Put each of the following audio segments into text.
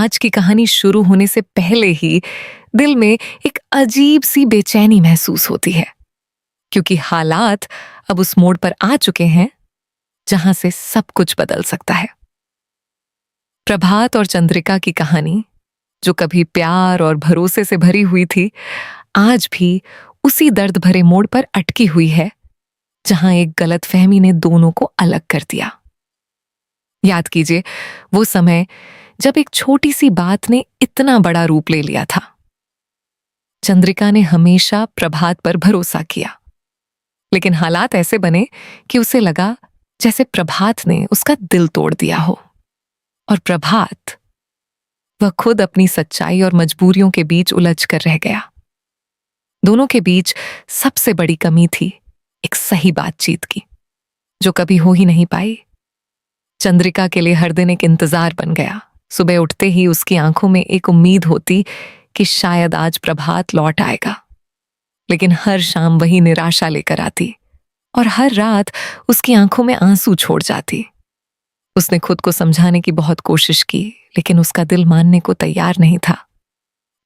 आज की कहानी शुरू होने से पहले ही दिल में एक अजीब सी बेचैनी महसूस होती है, क्योंकि हालात अब उस मोड़ पर आ चुके हैं जहां से सब कुछ बदल सकता है। प्रभात और चंद्रिका की कहानी, जो कभी प्यार और भरोसे से भरी हुई थी, आज भी उसी दर्द भरे मोड़ पर अटकी हुई है जहां एक गलतफहमी ने दोनों को अलग कर दिया। याद कीजिए वो समय जब एक छोटी सी बात ने इतना बड़ा रूप ले लिया था। चंद्रिका ने हमेशा प्रभात पर भरोसा किया, लेकिन हालात ऐसे बने कि उसे लगा जैसे प्रभात ने उसका दिल तोड़ दिया हो। और प्रभात, वह खुद अपनी सच्चाई और मजबूरियों के बीच उलझ कर रह गया। दोनों के बीच सबसे बड़ी कमी थी एक सही बातचीत की, जो कभी हो ही नहीं पाई। चंद्रिका के लिए हर दिन एक इंतजार बन गया। सुबह उठते ही उसकी आंखों में एक उम्मीद होती कि शायद आज प्रभात लौट आएगा, लेकिन हर शाम वही निराशा लेकर आती और हर रात उसकी आंखों में आंसू छोड़ जाती। उसने खुद को समझाने की बहुत कोशिश की, लेकिन उसका दिल मानने को तैयार नहीं था।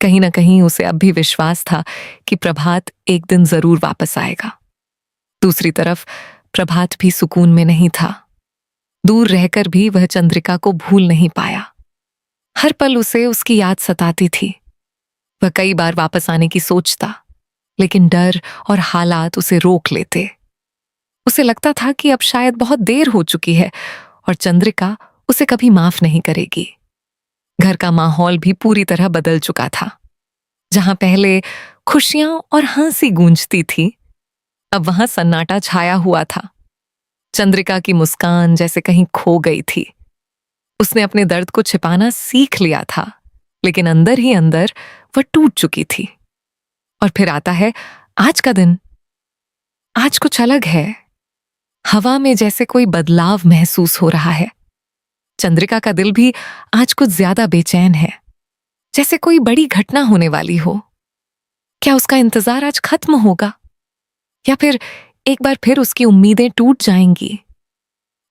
कहीं ना कहीं उसे अब भी विश्वास था कि प्रभात एक दिन जरूर वापस आएगा। दूसरी तरफ प्रभात भी सुकून में नहीं था। दूर रहकर भी वह चंद्रिका को भूल नहीं पाया। हर पल उसे उसकी याद सताती थी। वह कई बार वापस आने की सोचता, लेकिन डर और हालात उसे रोक लेते। उसे लगता था कि अब शायद बहुत देर हो चुकी है और चंद्रिका उसे कभी माफ नहीं करेगी। घर का माहौल भी पूरी तरह बदल चुका था। जहां पहले खुशियां और हंसी गूंजती थी, अब वहां सन्नाटा छाया हुआ था। चंद्रिका की मुस्कान जैसे कहीं खो गई थी। उसने अपने दर्द को छिपाना सीख लिया था, लेकिन अंदर ही अंदर वह टूट चुकी थी। और फिर आता है आज का दिन। आज कुछ अलग है। हवा में जैसे कोई बदलाव महसूस हो रहा है। चंद्रिका का दिल भी आज कुछ ज्यादा बेचैन है, जैसे कोई बड़ी घटना होने वाली हो। क्या उसका इंतजार आज खत्म होगा, या फिर एक बार फिर उसकी उम्मीदें टूट जाएंगी?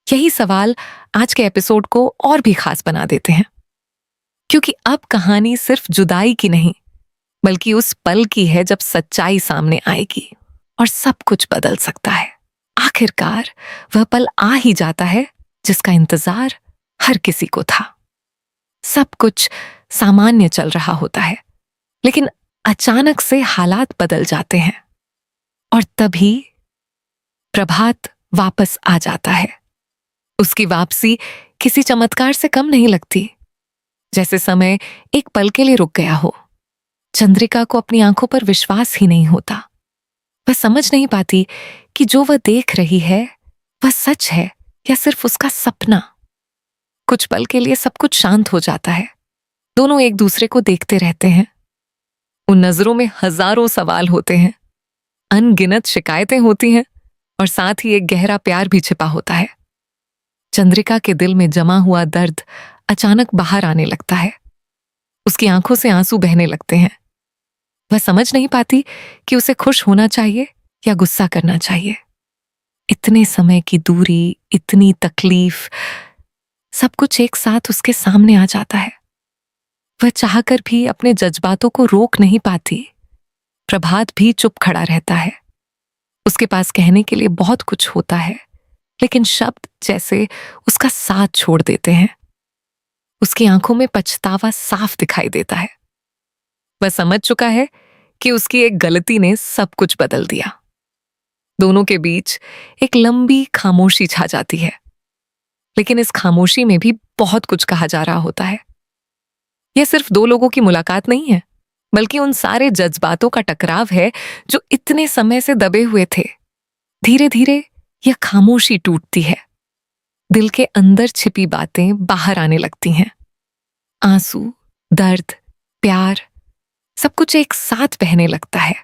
यही सवाल आज के एपिसोड को और भी खास बना देते हैं, क्योंकि अब कहानी सिर्फ जुदाई की नहीं, बल्कि उस पल की है जब सच्चाई सामने आएगी और सब कुछ बदल सकता है। आखिरकार वह पल आ ही जाता है जिसका इंतजार हर किसी को था। सब कुछ सामान्य चल रहा होता है, लेकिन अचानक से हालात बदल जाते हैं और तभी प्रभात वापस आ जाता है। उसकी वापसी किसी चमत्कार से कम नहीं लगती, जैसे समय एक पल के लिए रुक गया हो। चंद्रिका को अपनी आंखों पर विश्वास ही नहीं होता। वह समझ नहीं पाती कि जो वह देख रही है वह सच है या सिर्फ उसका सपना। कुछ पल के लिए सब कुछ शांत हो जाता है। दोनों एक दूसरे को देखते रहते हैं। उन नजरों में हजारों सवाल होते हैं, अनगिनत शिकायतें होती हैं और साथ ही एक गहरा प्यार भी छिपा होता है। चंद्रिका के दिल में जमा हुआ दर्द अचानक बाहर आने लगता है। उसकी आंखों से आंसू बहने लगते हैं। वह समझ नहीं पाती कि उसे खुश होना चाहिए या गुस्सा करना चाहिए। इतने समय की दूरी, इतनी तकलीफ, सब कुछ एक साथ उसके सामने आ जाता है। वह चाहकर भी अपने जज्बातों को रोक नहीं पाती। प्रभात भी चुप खड़ा रहता है। उसके पास कहने के लिए बहुत कुछ होता है, लेकिन शब्द जैसे उसका साथ छोड़ देते हैं। उसकी आंखों में पछतावा साफ दिखाई देता है। वह समझ चुका है कि उसकी एक गलती ने सब कुछ बदल दिया। दोनों के बीच एक लंबी खामोशी छा जाती है, लेकिन इस खामोशी में भी बहुत कुछ कहा जा रहा होता है। यह सिर्फ दो लोगों की मुलाकात नहीं है, बल्कि उन सारे जज्बातों का टकराव है जो इतने समय से दबे हुए थे। धीरे धीरे यह खामोशी टूटती है। दिल के अंदर छिपी बातें बाहर आने लगती हैं। आंसू, दर्द, प्यार, सब कुछ एक साथ बहने लगता है।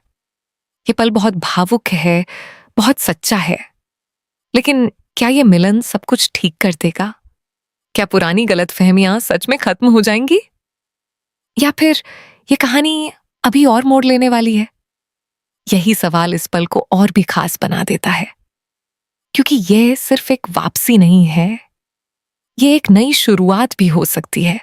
ये पल बहुत भावुक है, बहुत सच्चा है। लेकिन क्या ये मिलन सब कुछ ठीक कर देगा? क्या पुरानी गलतफहमियां सच में खत्म हो जाएंगी? या फिर ये कहानी अभी और मोड़ लेने वाली है? यही सवाल इस पल को और भी खास बना देता है, क्योंकि यह सिर्फ एक वापसी नहीं है, ये एक नई शुरुआत भी हो सकती है।